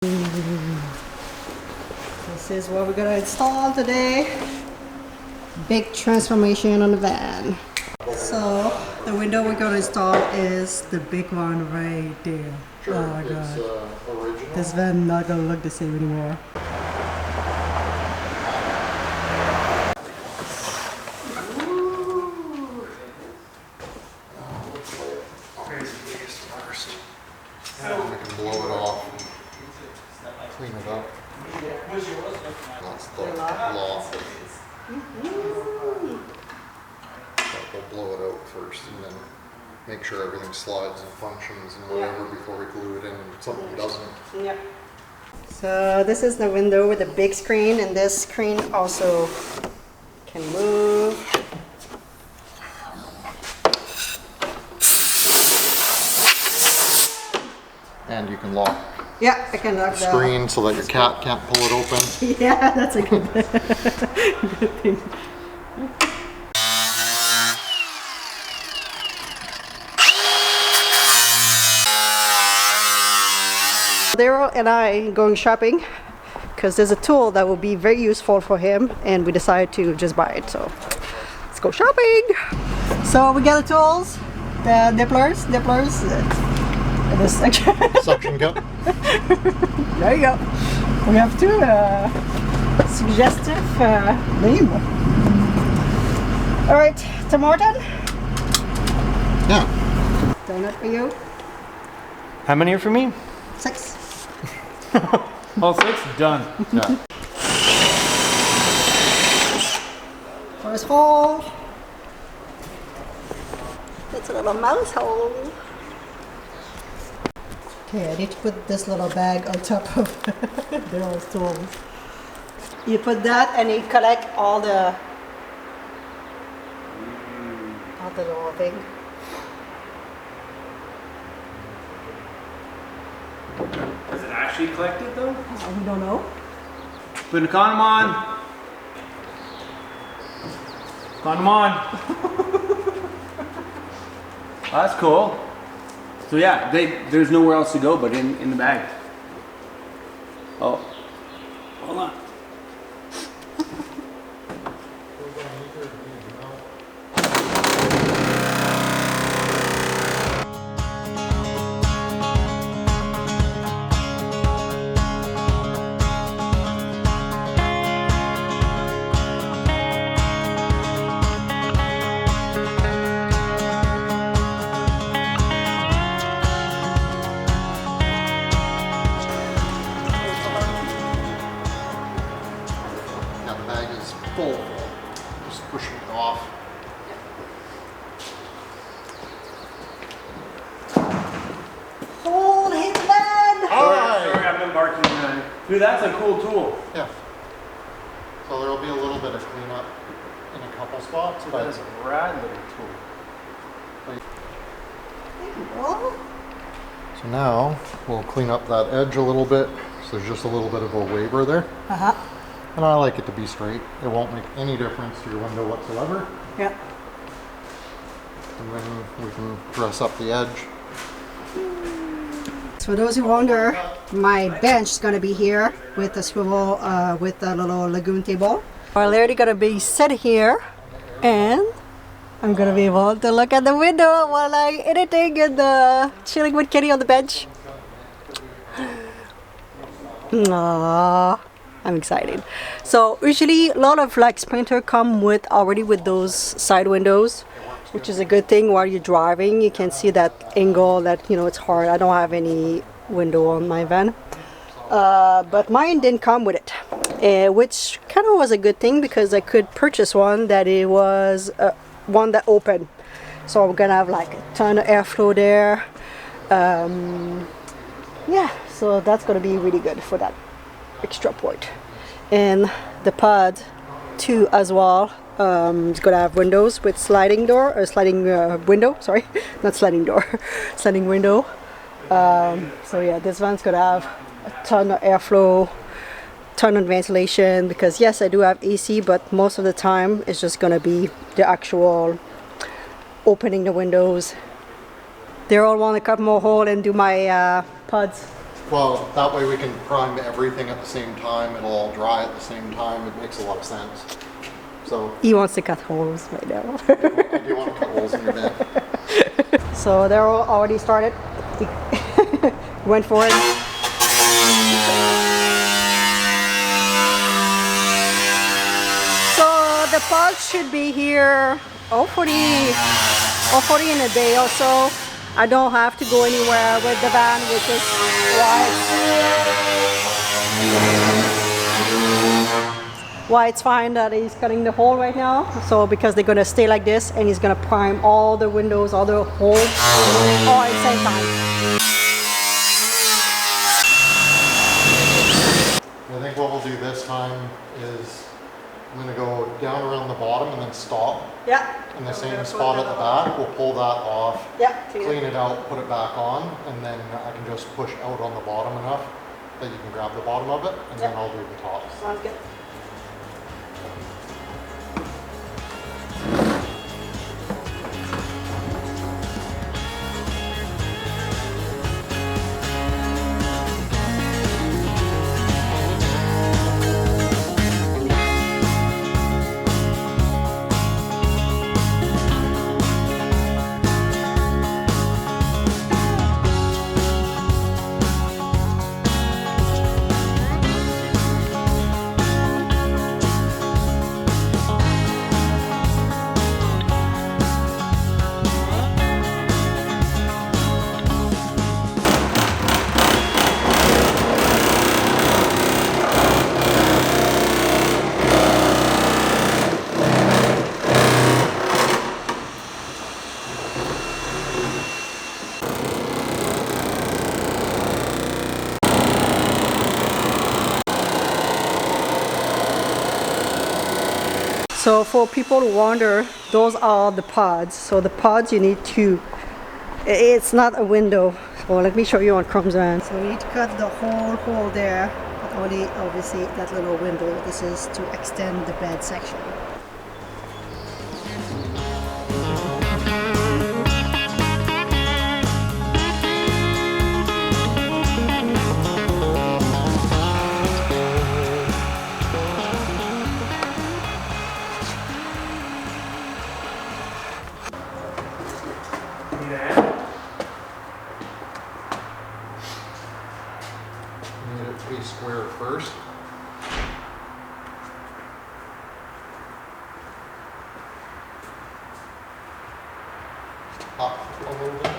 This is what we're gonna install today. Big transformation on the van. So the window we're gonna install is the big one right there. Sure, oh my god. Original. This van not gonna look the same anymore. We can blow it off and clean it up. That's the loft. But we'll blow it out first and then make sure everything slides and functions and whatever before we glue it in and something doesn't. Yep. So this is the window with a big screen, and this screen also can move. And you can lock Yeah, I can lock the screen so that your cat can't pull it open. Yeah, that's a good, good thing. Daryl and I going shopping because there's a tool that will be very useful for him, and we decided to just buy it. So let's go shopping. So we got the tools, the nipplers, and this Suction cup. There you go. We have two suggestive name. All right, Tim Horton. Yeah. Donut for you. How many are for me? 6. All 6? Done. Yeah. First hole. It's a little mouse hole. Okay, I need to put this little bag on top of Daryl's tools. You put that and you collect all the little thing. Is it actually collected though? We don't know. Put the condom on. Condom on. Oh, that's cool. So yeah, there's nowhere else to go but in the bag. Oh, hold on. Full. Just pushing it off. Hold his bag! Sorry, I've been barking. Dude, that's a cool tool. Yeah. So there will be a little bit of cleanup in a couple spots, but That is a rad little tool. Well, so now we'll clean up that edge a little bit. So there's just a little bit of a waver there. And I like it to be straight. It won't make any difference to your window whatsoever. yeah. And then we can dress up the edge. So for those who wonder, my bench is gonna be here with a swivel, with a little lagoon table. We're literally gonna be set here, and I'm gonna be able to look at the window while I'm editing and chilling with Kenny on the bench. Aww. I'm excited. So usually a lot of like Sprinter come with already with those side windows, which is a good thing. While you're driving, you can see that angle that, you know, it's hard. I don't have any window on my van, but mine didn't come with it, which kind of was a good thing because I could purchase one that it was one that opened, so I'm gonna have like a ton of airflow there. Yeah, so that's gonna be really good for that extra port. And the pod too as well, it's gonna have windows with sliding door or sliding window, sorry, not sliding door, sliding window. So yeah, this one's gonna have a ton of airflow, ton of ventilation, because yes, I do have AC, but most of the time it's just gonna be the actual opening the windows. They all want to cut more hole and do my pods. Well, that way we can prime everything at the same time. It'll all dry at the same time. It makes a lot of sense. So He wants to cut holes right now. I do want to cut holes in your van. So they're all already started. We went for it. So the pods should be here hopefully in a day or so. I don't have to go anywhere with the van, which is why it's fine that he's cutting the hole right now. So because they're gonna stay like this, and he's gonna prime all the windows, all the holes, all at the same time. I think what we'll do this time is I'm going to go down around the bottom and then stop. Yeah. In the same spot at the back. We'll pull that off, Yeah. clean it out, put it back on, and then I can just push out on the bottom enough that you can grab the bottom of it, and then I'll do the top. Sounds good. So for people who wonder, those are the pods. So the pods you need to, it's not a window. So let me show you on Chrome's van. So we need to cut the whole hole there, but only obviously that little window. This is to extend the bed section. Need it to be square first. Up a little bit.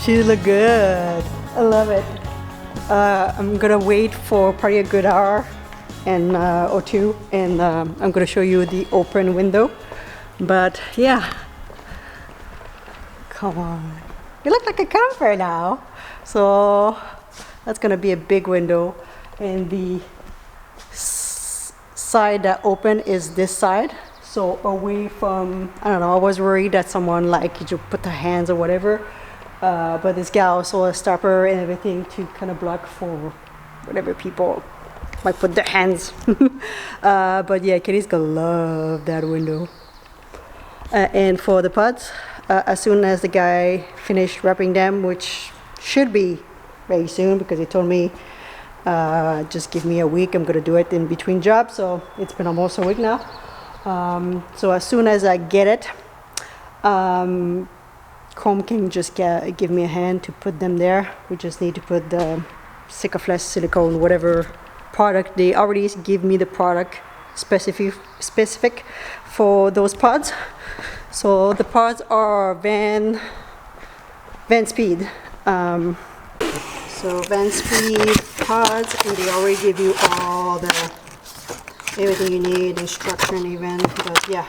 She look good. I love it. I'm gonna wait for probably a good hour and or two, and I'm gonna show you the open window. But yeah, come on, you look like a camper now. So that's gonna be a big window, and the side that open is this side. So away from, I don't know, I was worried that someone like you put their hands or whatever. But this guy also a stopper and everything to kind of block for whatever people might put their hands. But yeah, Kenny's gonna love that window. And for the pods, as soon as the guy finished wrapping them, which should be very soon because he told me just give me a week, I'm gonna do it in between jobs. So it's been almost a week now. So as soon as I get it, Chrome can just give me a hand to put them there. We just need to put the Sikaflex silicone, whatever product. They already give me the product specific for those pods. So the pods are Van Speed. So Van Speed pods, and they already give you all the everything you need, instruction even, because yeah.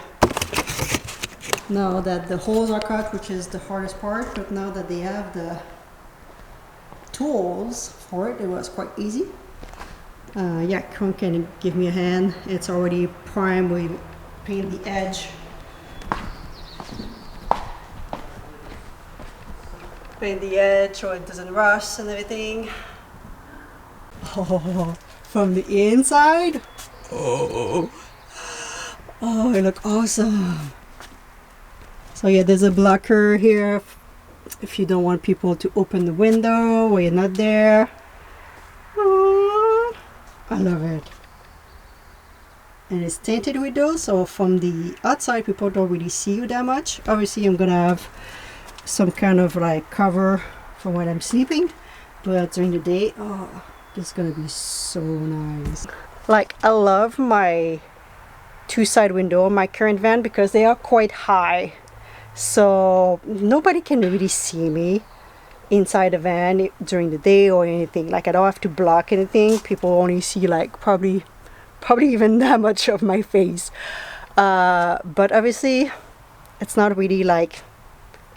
Now that the holes are cut, which is the hardest part, but now that they have the tools for it, it was quite easy. Yeah, Chrome can give me a hand. It's already primed. We paint the edge. Paint the edge so it doesn't rust and everything. Oh, from the inside. Oh, it looks awesome. So yeah, there's a blocker here if you don't want people to open the window when you're not there. Oh, I love it. And it's tinted windows, so from the outside people don't really see you that much. Obviously I'm gonna have some kind of like cover for when I'm sleeping, but during the day, oh, this is gonna be so nice. Like, I love my two side window on my current van because they are quite high, so nobody can really see me inside the van during the day or anything. Like, I don't have to block anything. People only see like probably even that much of my face, but obviously it's not really like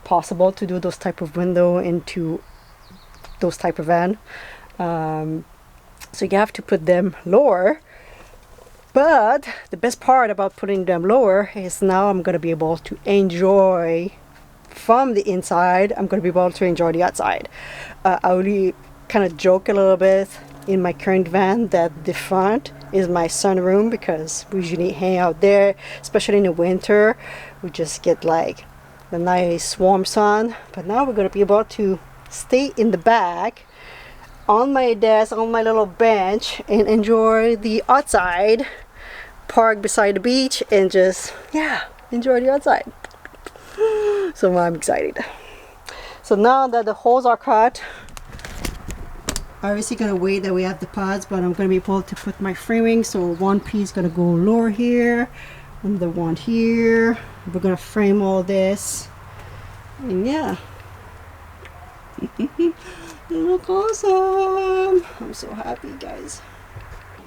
possible to do those type of window into those type of van, so you have to put them lower. But the best part about putting them lower is now I'm gonna be able to enjoy from the inside. I'm gonna be able to enjoy the outside. I really kind of joke a little bit in my current van that the front is my sunroom because we usually hang out there, especially in the winter. We just get like the nice warm sun. But now we're gonna be able to stay in the back on my desk, on my little bench, and enjoy the outside, park beside the beach, and just, yeah, enjoy the outside. So I'm excited. So now that the holes are cut, obviously gonna wait that we have the pods, but I'm gonna be able to put my framing. So one piece gonna go lower here, and the one here. We're gonna frame all this, and yeah. It looks awesome. I'm so happy, guys.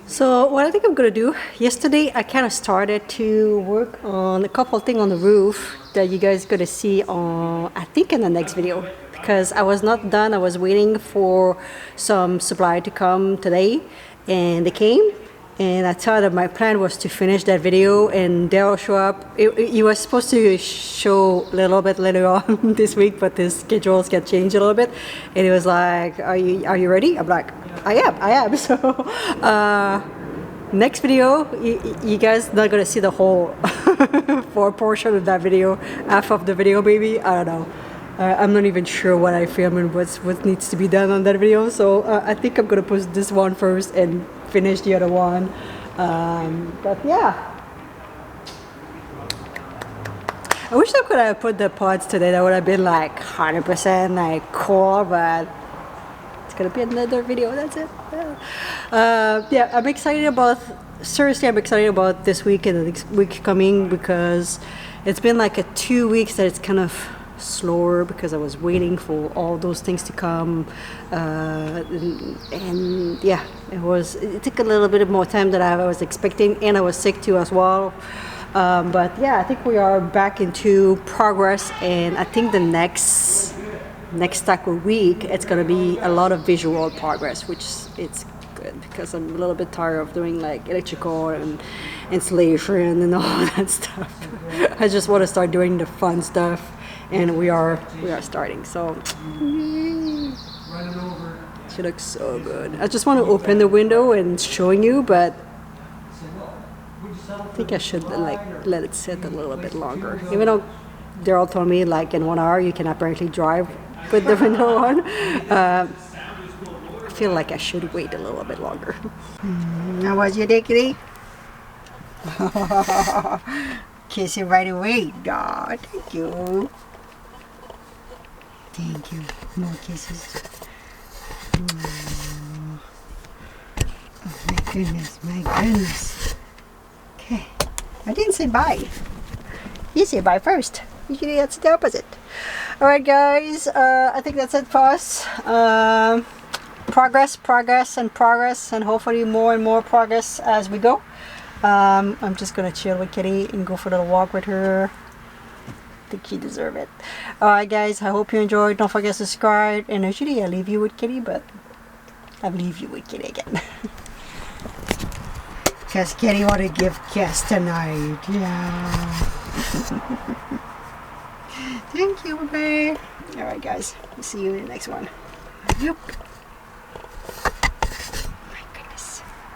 So what I think I'm gonna do, yesterday I kind of started to work on a couple things on the roof that you guys gonna see on, I think, in the next video, because I was not done. I was waiting for some supply to come today, and they came. And I thought that my plan was to finish that video and they'll show up. It was supposed to show a little bit later on this week, but the schedules get changed a little bit. And it was like, are you ready? I'm like, I am. So next video, you guys not gonna see the whole for portion of that video, half of the video maybe, I don't know. I'm not even sure what I filmed and what needs to be done on that video. So I think I'm gonna post this one first and finish the other one. But yeah, I wish I could have put the pods today. That would have been like 100% like cool, but it's gonna be another video. That's it. Yeah, I'm excited about. Seriously, I'm excited about this week and the next week coming, because it's been like 2 weeks that it's kind of slower because I was waiting for all those things to come, and yeah, it took a little bit more time than I was expecting, and I was sick too as well, but yeah, I think we are back into progress, and I think the next tackle week it's gonna be a lot of visual progress, which it's good because I'm a little bit tired of doing like electrical and installation and all that stuff. I just want to start doing the fun stuff, and we are starting. So she looks so good. I just want to open the window and showing you, but I think I should like let it sit a little bit longer. Even though Daryl told me like in 1 hour you can apparently drive with the window on. I feel like I should wait a little bit longer. How was your day, kitty? Kiss you right away. Aw, thank you. Thank you. More kisses. Oh my goodness, my goodness. Okay. I didn't say bye. You say bye first. Usually that's the opposite. Alright guys, I think that's it for us. Progress, and hopefully more and more progress as we go. I'm just gonna chill with Kitty and go for a little walk with her. I think she deserves it. Alright guys, I hope you enjoyed. Don't forget to subscribe. And usually I leave you with Kitty, but I leave you with Kitty again. Because Kitty want to give kiss tonight. Yeah. Thank you, babe. Alright guys, we'll see you in the next one. Yep.